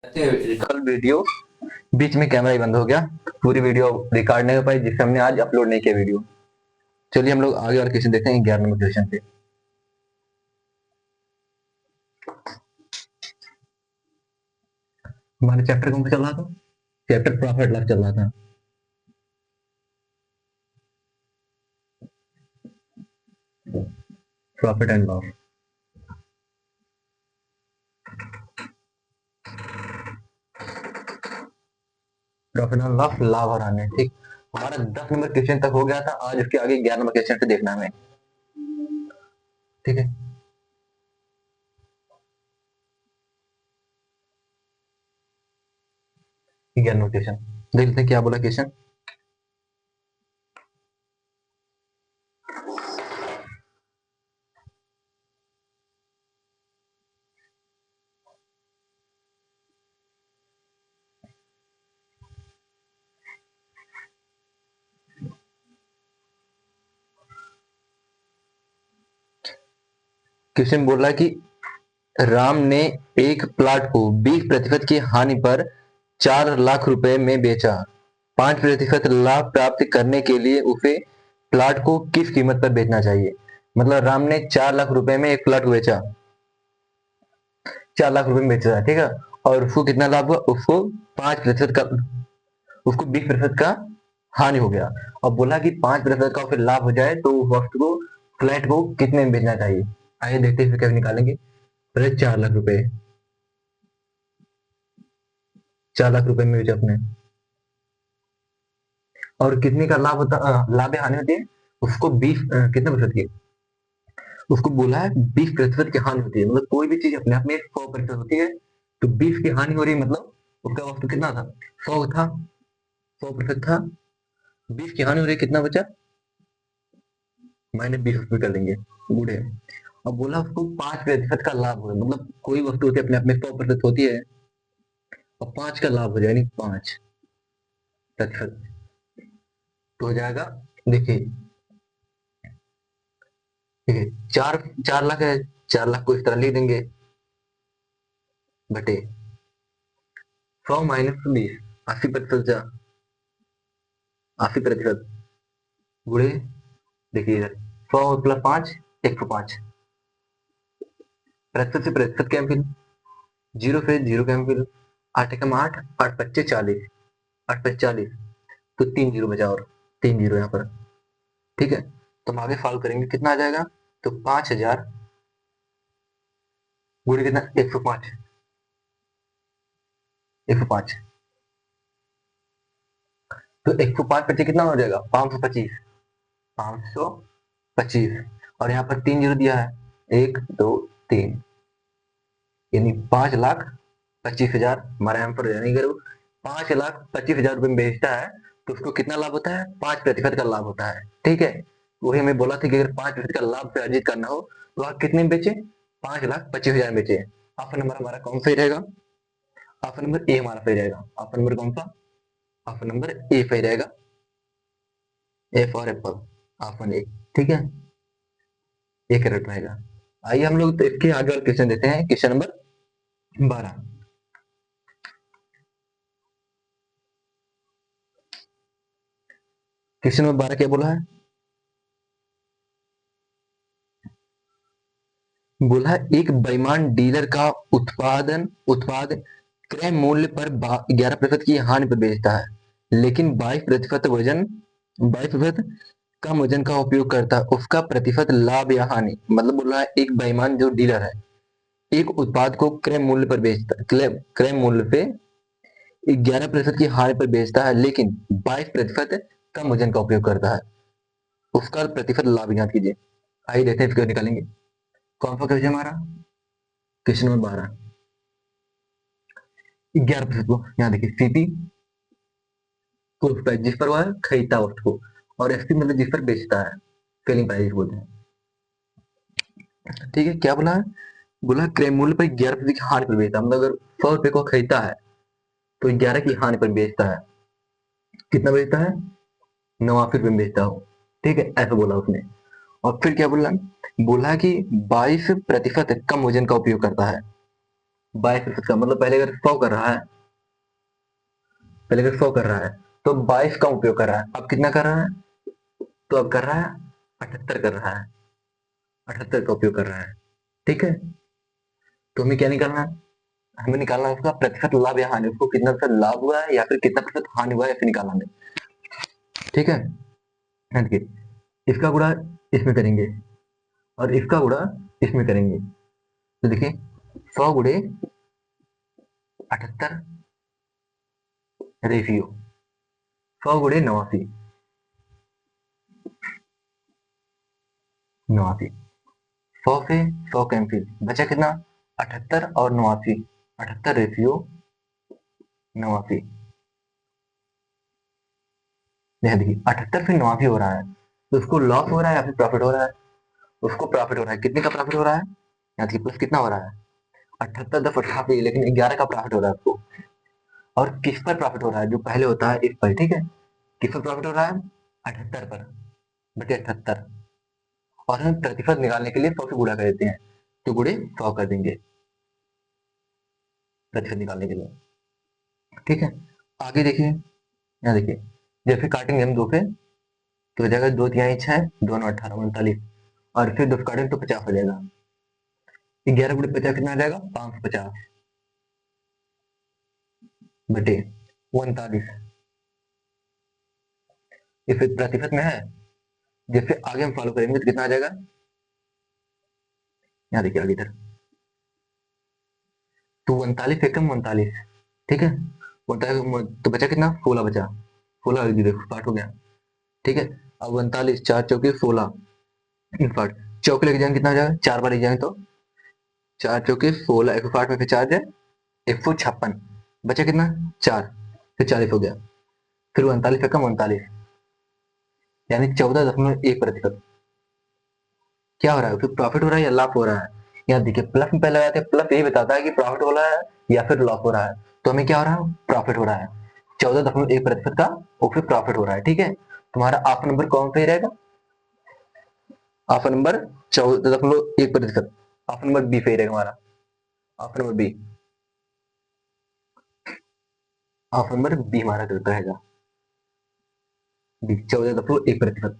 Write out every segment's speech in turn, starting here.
कल वीडियो बीच में कैमरा ही बंद हो गया, पूरी वीडियो रिकॉर्ड नहीं हो पाई, जिससे हमने आज अपलोड नहीं किया वीडियो। चलिए हम लोग आगे और क्वेश्चन देखते हैं 11 नंबर क्वेश्चन पे। हमारे चैप्टर कौन सा चल रहा था? चैप्टर प्रॉफिट लॉस चल रहा था। Profit and loss, profit and loss, लाभ और हानि। ठीक, हमारा 10 नंबर क्वेश्चन तक हो गया था, आज उसके आगे 11 नंबर क्वेश्चन से देखना हमें। ठीक है, 11 नंबर क्वेश्चन देख लेते हैं क्या बोला क्वेश्चन। क्वेश्चन बोल रहा है कि राम ने एक प्लाट को 20% की हानि पर 4 लाख रुपए में बेचा। 5% लाभ प्राप्त करने के लिए उसे प्लाट को किस कीमत पर बेचना चाहिए? मतलब राम ने 4 लाख रुपए में एक प्लाट को बेचा, 4 लाख रुपए में बेचा, ठीक है। और उसको कितना लाभ हुआ? उसको 5% का, उसको 20% का हानि हो गया। और बोला कि 5% का फिर लाभ हो जाए तो उस वक्त को, फ्लैट को कितने में बेचना चाहिए? आइए देखते हैं फिर कैसे निकालेंगे। पहले 4 लाख रुपए, 4 लाख रुपए में बेचा अपने, और कितने का लाभ होता, लाभ या हानि होती है? उसको 20, कितने प्रतिशत की, उसको बोला है 20% की हानि होती है। मतलब कोई भी चीज अपने आप में 100% होती है, तो 20 की हानि हो रही है, मतलब उसका वक्त कितना था? 100 था, 100% था। 20 की हानि हो रही है, कितना बचा? -20 उसमें कर देंगे, गुड़े। अब बोला उसको 5% का लाभ हो, मतलब कोई वस्तु होती है अपने आप में 100% होती है, और 5 का लाभ हो जाए, यानी 5%, तो हो जाएगा, देखिए, ठीक है, 4 4 लाख है, 4 लाख को इस तरह लिख देंगे, बटे 100 - 20, 80% जा, 80% गुड़े, देखिए इधर 100 + 5, 105, प्रतिशत से प्रतिशत कैंसिल, जीरो से जीरो कैंसिल, 8 एकम 8, 8 पच्चे 40, 8 पच्चे 40, तो 3 जीरो बचा, और 3 जीरो यहाँ पर, ठीक है। तो हम आगे सॉल्व करेंगे, कितना आ जाएगा? तो 5000 गुड़े कितना, 105, 105, तो 105 पच्चीस कितना हो जाएगा? 525, 525, और यहाँ पर 3 जीरो दिया है, 1 2 3, यानी 5,25,000 हमारा यहाँ पर, यानी अगर 5,25,000 रुपए में बेचता है तो उसको कितना लाभ होता है? 5% का लाभ होता है, ठीक है। वही हमें बोला था कि अगर 5% का लाभ से अर्जित करना हो तो आप कितने में बेचे? 5,25,000 में बेचे। ऑप्शन नंबर हमारा कौन सही रहेगा? ऑप्शन नंबर ए हमारा सही रहेगा। ऑप्शन नंबर कौन सा? ऑप्शन नंबर ए सही रहेगा, A for Apple, option A, ठीक है, ये करेक्ट रहेगा। आइए हम लोग तो इसके आगे वाले क्वेश्चन देते हैं, क्वेश्चन नंबर 12। क्वेश्चन नंबर 12 क्या बोला है? बोला है एक बेईमान डीलर का उत्पाद क्रय मूल्य पर 11% की हानि पर बेचता है, लेकिन 22% कम वजन का उपयोग करता है, उसका प्रतिशत लाभ या हानि। मतलब बोल रहा है एक बेईमान जो डीलर है, एक उत्पाद को क्रय मूल्य पर बेचता, क्रय मूल्य पे 11% की हानि पर बेचता है, लेकिन 22% कम वजन का उपयोग करता है, उसका प्रतिशत लाभ ज्ञात कीजिए। आइए देखते हैं इसको निकालेंगे। कौन सा क्वेश्चन हमारा? क्वेश्चन नंबर 12, 11% को यहाँ देखिए, सीपी को जिस पर वह खरीदता वस्तु को, और एसपी मतलब जिस पर बेचता है, सेलिंग प्राइस बोलते हैं, ठीक है। क्या बोला है? बोला क्रय मूल्य पर 11% की हानि पर बेचता है, मतलब अगर 100 रुपए को खरीदता है तो 11 की हानि पर बेचता है, कितना बेचता है? 89 रुपए में बेचता हो, ठीक है, ऐसा बोला उसने। और फिर क्या बोला? बोला कि 22% कम वजन का उपयोग करता है, 22% का मतलब पहले अगर 100 कर रहा है, पहले अगर 100 कर रहा है तो 22 का उपयोग कर रहा है, अब कितना कर रहा है, तो अब कर रहा है 78 कर रहा है, 78 का उपयोग कर रहा है। ठीक है, तो हमें क्या निकालना है, हमें निकालना है उसका प्रतिशत लाभ या हानि, उसको कितना प्रतिशत लाभ हुआ है या फिर कितना प्रतिशत हानि हुआ है, ऐसे निकालना हमें। ठीक है, हाँ देखिए, इसका गुणा इसमें करेंगे और इसका गुणा इसमें करेंगे, तो देखिए 100 गुणे 78 रेशियो 100 गुणे 89, 89, 100 से 100 कैंसिल, बचा कितना 78 और 89, 78 रेशियो 89। देखिए 78 से 89 हो रहा है, तो उसको लॉस हो रहा है या फिर प्रॉफिट हो रहा है, उसको प्रॉफिट हो रहा है। कितने का प्रॉफिट हो रहा है, यहाँ देखिए प्लस कितना हो रहा है 78 दफ 88, लेकिन 11 का प्रॉफिट हो रहा है उसको। और किस पर प्रॉफिट हो रहा है, जो पहले होता है इस पर। ठीक है, किस पर प्रॉफिट हो रहा है 78 पर बटे 78, और हम प्रतिशत निकालने के लिए 100 से गुणा कर देते हैं, तो गुणे 100 कर देंगे प्रतिशत निकालने के लिए। ठीक है, आगे देखिए, यहाँ देखिए जैसे काटेंगे हम 2 से तो हो जाएगा 2 तिहाई 6, दोनों 18 39, और फिर 2 से काटेंगे तो 50 हो जाएगा। 11 गुणे 50 कितना आ जाएगा 550 बटे 39, ये फिर प्रतिशत में है। जैसे आगे हम फॉलो करेंगे तो कितना आ जाएगा, यहाँ देखिए आगे इधर, तो 39 एकम 39। ठीक है, 39 तो बचा कितना 16 बचा, 16 देखो पार्ट हो गया। ठीक है, अब 39 4 चौके 16, इनफाट चौके लेके जाएंगे कितना हो जाएगा, 4 बार लेके जाएंगे तो 4 चौके 16, 160 में से 4 जाए 156, बचा कितना 4, फिर 40 हो गया, फिर 39 एकम 39, यानी 14.1%। क्या हो रहा है, फिर प्रॉफिट हो रहा है या लाभ हो रहा है, यहाँ देखिए प्लस में पहले लगाते हैं, प्लस यही बताता है कि प्रॉफिट हो रहा है या फिर लॉस हो रहा है, तो हमें क्या हो रहा है प्रॉफिट हो रहा है, 14.1% का वो फिर प्रॉफिट हो रहा है। ठीक है, तुम्हारा ऑप्शन नंबर कौन सही रहेगा, option number 14.1%, option number B सही रहेगा हमारा, option number B, option number B हमारा रहेगा, बी 14.1%।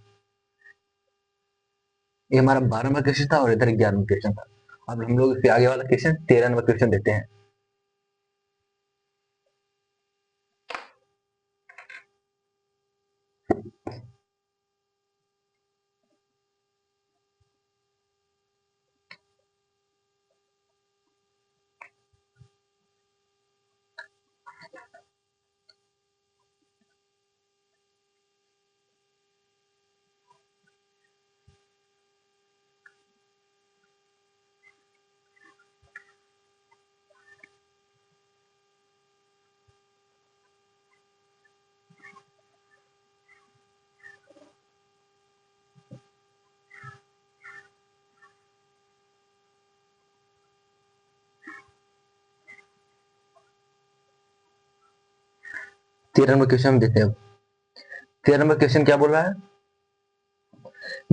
ये हमारा 12 नंबर क्वेश्चन था और इधर 11 नंबर क्वेश्चन था। अब हम लोग इससे आगे वाला क्वेश्चन 13 नंबर क्वेश्चन देते हैं। 13 नंबर क्वेश्चन हम देते हैं। 13 नंबर क्वेश्चन क्या बोल रहा है,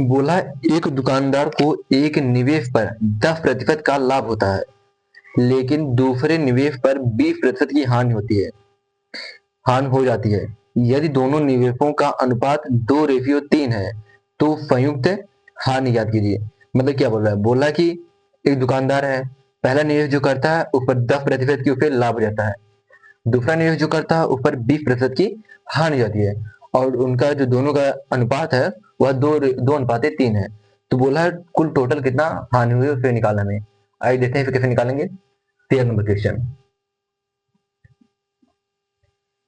बोला एक दुकानदार को एक निवेश पर 10% का लाभ होता है, लेकिन दूसरे निवेश पर 20% की हानि होती है, हानि हो जाती है। यदि दोनों निवेशों का अनुपात 2:3 है तो संयुक्त हानि ज्ञात कीजिए। मतलब क्या बोल रहा है, बोला कि एक दुकानदार है, पहला निवेश जो करता है उस पर 10% की उसे लाभ हो जाता है, दूसरा निवेश जो करता है उस पर 20% की हानि हो जाती है, और उनका जो दोनों का अनुपात है वह 2:3 है। तो बोला है कुल टोटल कितना हानि हुई उसे निकालना है। आइए देखते हैं फिर कैसे निकालेंगे। 13 नंबर क्वेश्चन,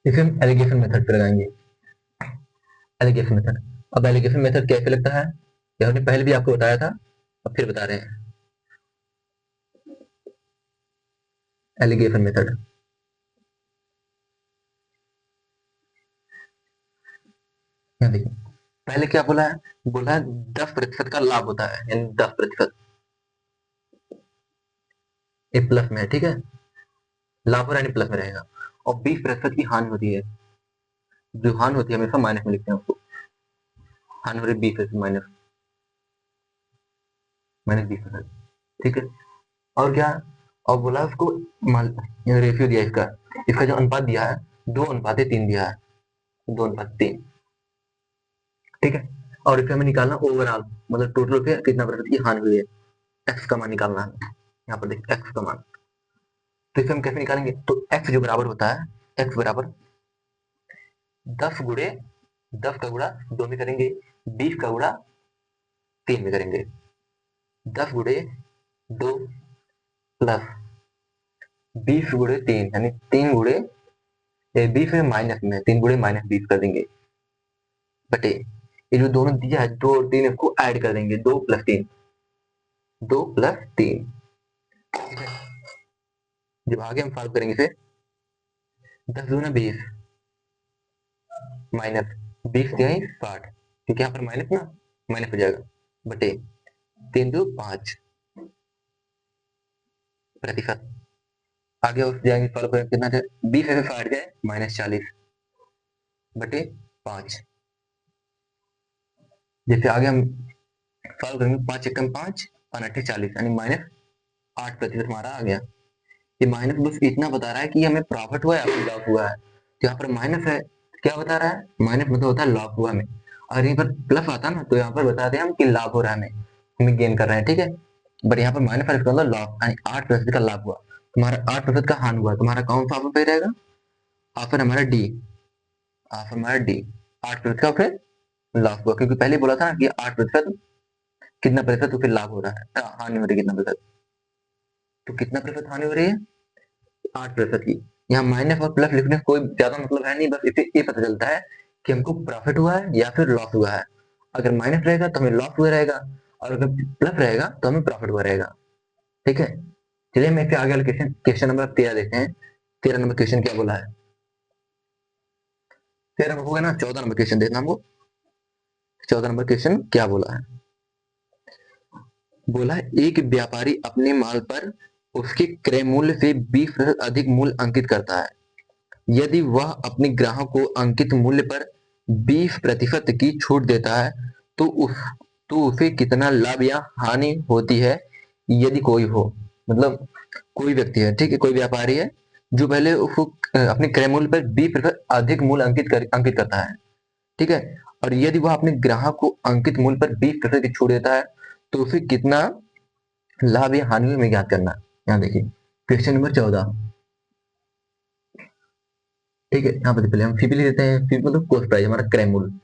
इसे हम एलिगेशन मेथड पे लगाएंगे। एलिगेशन मेथड, अब एलिगेशन मेथड कैसे लगता है, यह हमने पहले भी आपको बताया था, अब फिर बता रहे हैं। एलिगेशन मेथड, यहाँ देखिए पहले क्या बोला है, बोला है 10% का लाभ होता है, यानी 10% ये प्लस में है। ठीक है, लाभ हो रहा है प्लस में रहेगा, और 20% की हानि होती है, जो हानि होती है हमेशा माइनस में लिखते हैं उसको, हानि हो रही 20% माइनस, माइनस 20%। ठीक है, और क्या, और बोला उसको रेशियो दिया इसका, इसका जो अनुपात दिया है 2:3 दिया है, 2:3, ठीक है। और इसे हमें निकालना ओवरऑल, मतलब टोटल पे कितना प्रतिशत की हानि हुई है, एक्स का मान निकालना है। यहाँ पर देख एक्स का मान, तो इसे हम कैसे निकालेंगे, तो एक्स जो बराबर होता है, एक्स बराबर 10 का गुणा 2 में करेंगे, 20 का गुणा 3 में करेंगे, 10 × 2 प्लस 20 × 3 यानी 3 गुणे 20 में माइनस में 3 गुणे -20 कर देंगे, बटे ये जो दोनों दिया है 2 और 3 इसको ऐड कर देंगे, 2 + 3, 2 + 3, ठीक है। जब आगे हम सॉल्व करेंगे फिर 10 दूना 20 माइनस 20 दिया 60, क्योंकि यहाँ पर माइनस ना माइनस हो जाएगा, बटे 3 2 5 प्रतिशत। आगे उस जाएंगे सॉल्व करेंगे, कितना जाए 20 से 60 जाए -40 बटे 5। जैसे आगे हम सॉल्व करेंगे 5 × 5 और 8 40 यानी -8% हमारा आ गया। ये माइनस बस इतना बता रहा है कि हमें प्रॉफिट हुआ है या फिर लॉस हुआ है, तो यहाँ पर माइनस है, क्या बता रहा है, माइनस मतलब होता है लॉस हुआ हमें, और यहाँ पर प्लस आता ना तो यहाँ पर बताते हैं हम कि लाभ हो रहा है, हमें गेन कर रहे हैं, ठीक है। बट यहाँ पर माइनस है, इसका मतलब लॉस, यानी 8% का लाभ हुआ, तुम्हारा 8% का हानि हुआ, तुम्हारा कौन सा ऑप्शन सही रहेगा, ऑप्शन हमारा डी, ऑप्शन हमारा डी, 8% का फिर लॉस हुआ, क्योंकि पहले बोला था ना कि 8% कितना प्रतिशत तो फिर लाभ हो रहा है, हानि हो रही है कितना प्रतिशत, तो कितना प्रतिशत हानि हो रही है 8% की। यहाँ माइनस और प्लस लिखने से कोई ज्यादा मतलब है नहीं, बस इसे ये पता चलता है कि हमको प्रॉफिट हुआ है या फिर लॉस हुआ है। अगर माइनस रहेगा तो हमें लॉस हुआ रहेगा, और अगर प्लस रहेगा तो हमें प्रॉफिट हुआ रहेगा, ठीक है। चलिए हम इससे आगे वाले क्वेश्चन, क्वेश्चन नंबर 13 देखते हैं। 13 नंबर क्वेश्चन क्या बोला है, 13 नंबर होगा ना, 14 नंबर क्वेश्चन देखना हमको। 14 नंबर क्वेश्चन क्या बोला है, बोला है एक व्यापारी अपने माल पर उसके क्रय मूल्य से 20% अधिक मूल्य अंकित करता है। यदि वह अपने ग्राहक को अंकित मूल्य पर 20% की छूट देता है तो उसे कितना लाभ या हानि होती है, यदि कोई हो, मतलब कोई व्यक्ति है, ठीक है, कोई व्यापारी है जो पहले उसको अपने क्रय मूल्य पर 20% अधिक मूल्य अंकित करता है, ठीक है। और यदि वह अपने ग्राहक को अंकित मूल्य पर 20% की छूट देता है तो उसे कितना लाभ या हानि में ज्ञात करना है। यहाँ देखिए क्वेश्चन नंबर 14, ठीक है। यहाँ पर पहले हम सीपी ले लेते हैं, सीपी मतलब कॉस्ट प्राइस, हमारा क्रय मूल्य,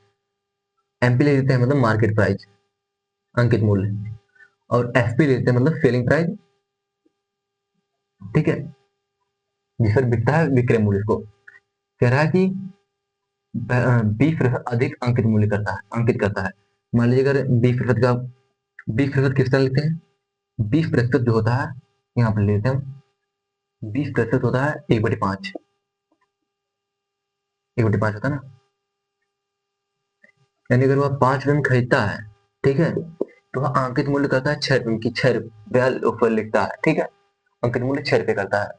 एमपी ले लेते हैं मतलब मार्केट प्राइस, अंकित मूल्य, और एसपी लेते हैं मतलब सेलिंग प्राइस, ठीक है, जिस पर बिकता है विक्रय मूल्य को। कह रहा है कि 20% अधिक अंकित मूल्य अंकित करता है। मान लीजिए अगर 20% का 20% किस तरह लेते हैं, 20% जो होता है यहाँ पर लेते हैं हम, 20% होता है 1/5, 1/5 होता है ना, यानी अगर वह 5 रुपए में खरीदता है, ठीक है, तो वह अंकित मूल्य करता है 6 रुपए की, 6 रुपया ऊपर लिखता है, ठीक है, अंकित मूल्य 6 रुपए करता है,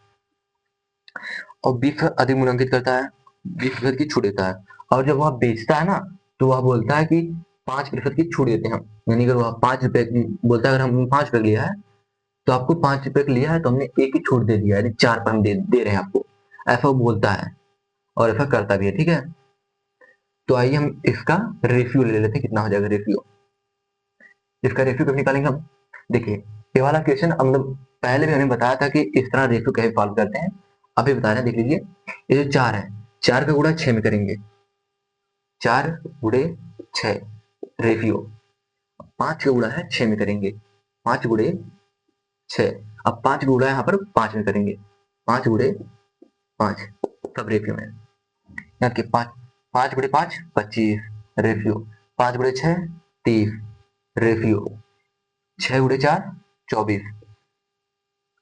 और 20% अधिक मूल्य अंकित करता है, 20% की छूट देता है। और जब वह बेचता है ना तो वह बोलता है कि 5% की छूट देते हैं हम, यानी अगर वह 5 रुपए बोलता है, अगर हम 5 रुपए लिया है तो आपको 5 रुपए का लिया है तो हमने एक ही छूट दे दिया, यानी 4 पर हम दे रहे हैं आपको, ऐसा वो बोलता है और ऐसा करता भी है, ठीक है। तो आइए हम इसका रेशियो ले लेते हैं, कितना हो जाएगा रेशियो, इसका रेशियो कैसे निकालेंगे हम, देखिए ये वाला क्वेश्चन मतलब पहले भी हमने बताया था कि इस तरह रेशियो कैसे सॉल्व करते हैं, अभी बता रहे हैं, देख लीजिए। ये जो 4 है, 4 का गुणा 6 में करेंगे, 4 गुणे 6 रेशियो, 5 का गुणा है 6 में करेंगे, 5 गुणे 6, अब 5 गुणा यहाँ पर 5 में करेंगे, 5 गुणे 5 सब रेशियो में, यानी कि 5 गुणे 5 25 रेशियो, 5 गुणे 6 30 रेशियो, 6 गुणे 4 24,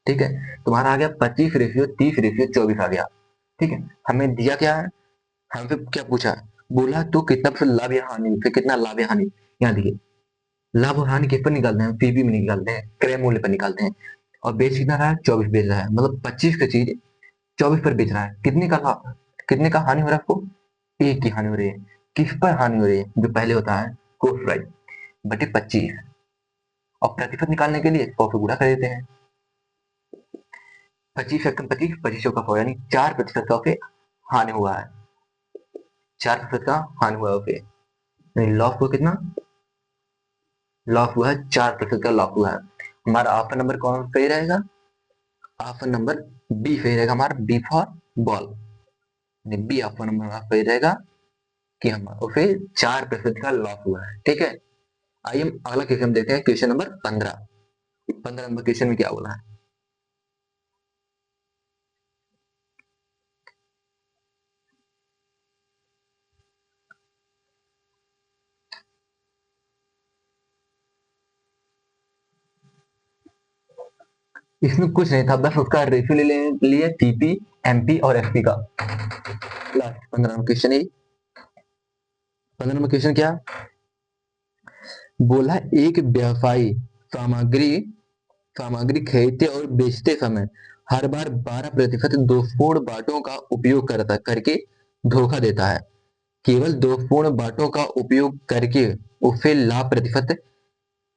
ठीक है। तुम्हारा आ गया 25 रेशियो 30 रेशियो 24 आ गया, ठीक है। हमें दिया क्या है, हमसे क्या पूछा, बोला तो कितना परसेंट लाभ या हानि, फिर कितना लाभ या हानि, यहाँ देखिए लाभ और हानि किस पर निकालते हैं, पीबी में निकालते हैं, क्रय मूल्य पर निकालते हैं, और बेच कितना रहा है 24 बेच रहा है, मतलब 25 का चीज 24 पर बेच रहा है, कितने का लाभ, कितने का हानि हो रहा है आपको, 1 की हानि हो रही है, किस पर हानि हो रही है, जो पहले होता है कॉस्ट प्राइस बटे 25, और प्रतिशत निकालने के लिए 100 से गुणा कर देते हैं, 25 एक कम 25, 25 का 4, यानी 4% का उसे हानि हुआ है, 4% का हानि हुआ है उसे, यानी लॉस हुआ कितना, लॉस हुआ है 4% का लॉस हुआ है। हमारा ऑप्शन नंबर कौन सही रहेगा, ऑप्शन नंबर बी सही रहेगा हमारा, B for ball, B option number हमारा सही रहेगा कि हम उसे 4% का लॉस हुआ है। ठीक है, आइए हम अगला क्वेश्चन देखते हैं, क्वेश्चन नंबर 15। 15 नंबर क्वेश्चन में क्या बोला है, इसमें कुछ नहीं था, बस उसका रेशियो ले लिए टीपी, एमपी और एफपी का। लास्ट 15 नंबर क्वेश्चन है, 15 नंबर क्वेश्चन क्या बोला, एक व्यवसायी सामग्री सामग्री खरीदते और बेचते समय हर बार 12% दोषपूर्ण बाटों का उपयोग करके धोखा देता है, केवल दोषपूर्ण बाटों का उपयोग करके उसे लाभ प्रतिशत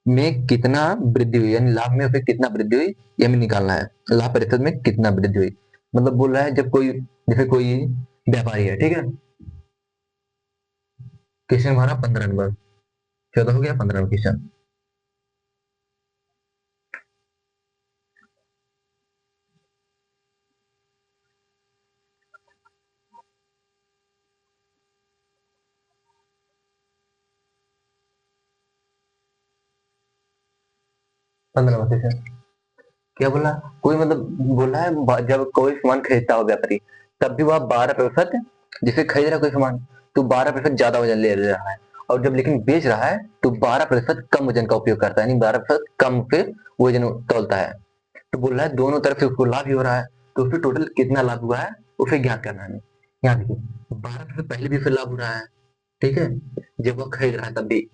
में कितना वृद्धि हुई, यानी लाभ में उसे कितना वृद्धि हुई ये हमें निकालना है, लाभ प्रतिशत में कितना वृद्धि हुई। मतलब बोल रहा है जब कोई, जैसे कोई व्यापारी है, ठीक है, क्वेश्चन हमारा 15 नंबर, 14 हो गया, 15 नंबर क्वेश्चन। 15 नंबर क्वेश्चन क्या बोला, कोई मतलब बोला है जब कोई सामान खरीदता हो व्यापारी, तब भी वह 12%, जिसे खरीद रहा है कोई सामान तो 12% ज्यादा वजन ले रहा है, और जब लेकिन बेच रहा है तो 12% कम वजन का उपयोग करता है, यानी 12% कम फिर वजन तोलता है। तो बोल रहा है दोनों तरफ से उसको लाभ ही हो रहा है, तो उससे टोटल कितना लाभ हुआ है उसे ज्ञात करना है। यहाँ देखिए 12% पहले भी उसे लाभ हो रहा है, ठीक है, जब वह खरीद रहा है तब भी,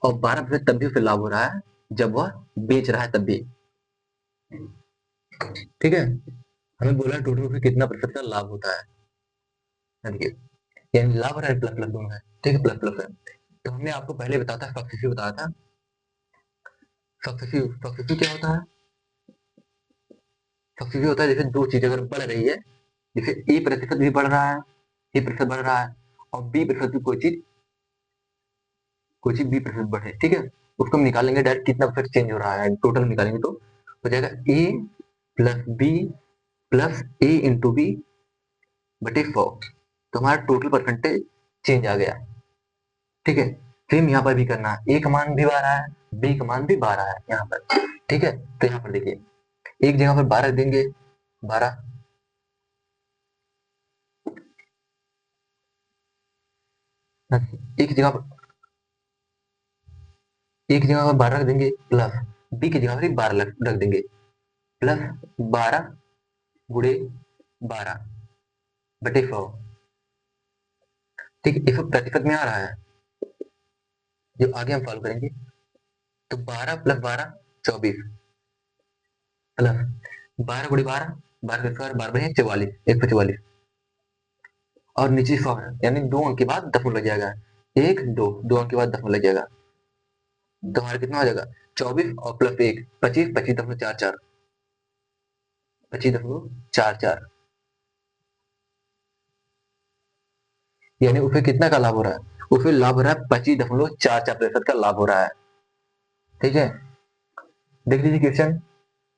और 12% तब भी उसे लाभ हो रहा है जब वह बेच रहा है तब भी। ठीक है, हमें बोला टोटल उसे कितना प्रतिशत का लाभ होता है, देखिए यानी लाभ हो रहा है, प्लस प्लस दोनों है, ठीक है, प्लस प्लस है। तो हमने आपको पहले बताया था, सक्सेसिव बताया था, सक्सेसिव सक्सेसिव क्या होता है, सक्सेसिव होता है जैसे दो चीजें अगर बढ़ रही है, जैसे ए प्रतिशत भी बढ़ रहा है, ए प्रतिशत बढ़ रहा है, और बी प्रतिशत भी कोई चीज बी प्रतिशत बढ़े, ठीक है, उसको हम निकालेंगे डायरेक्ट कितना प्रतिशत चेंज हो रहा है, टोटल निकालेंगे तो हो जाएगा ए प्लस बी प्लस ए इंटू बी बटे 100, तो हमारा टोटल परसेंटेज चेंज आ गया। ठीक है, सेम यहाँ पर भी करना है, ए का मान भी 12 है, बी का मान भी 12 है यहाँ पर। ठीक है, तो यहाँ पर देखिए एक जगह पर 12 देंगे, 12, एक जगह पर, एक जगह पर 12 रख देंगे, प्लस बी की जगह पर 12 रख देंगे, प्लस 12 गुड़े 12 बटे 100। ठीक है, इसको प्रतिशत में आ रहा है, जो आगे हम सॉल्व करेंगे, तो 12 प्लस 12 24, प्लस 12 गुड़े 12, 12 का स्क्वायर 12 बटे 44, 144, और नीचे 100 है, यानी 2 अंक के बाद दशमलव लग जाएगा, 1 2 2 अंक के बाद दशमलव लग जाएगा, तो हमारा कितना हो जाएगा 24 और प्लस 1 25, 25.44, 25.44, यानी उसे कितना का लाभ हो रहा है, उसे लाभ हो रहा है 25.44% का लाभ हो रहा है। ठीक है, देख लीजिए क्वेश्चन।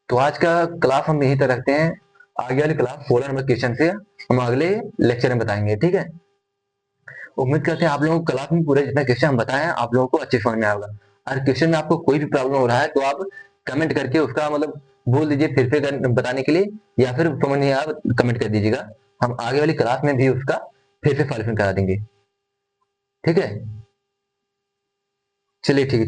तो आज का क्लास हम यहीं तक रखते हैं, आगे वाली क्लास 16 नंबर क्वेश्चन से हम अगले लेक्चर में बताएंगे। ठीक है, उम्मीद करते हैं आप लोगों को क्लास में पूरे जितने क्वेश्चन हम बताए हैं आप लोगों को अच्छे समझ में आएगा। अगर क्वेश्चन में आपको कोई भी प्रॉब्लम हो रहा है तो आप कमेंट करके उसका मतलब बोल दीजिए फिर से बताने के लिए, या फिर समझ नहीं आप कमेंट कर दीजिएगा, हम आगे वाली क्लास में भी उसका फिर से सॉल्यूशन करा देंगे। ठीक है, चलिए ठीक है।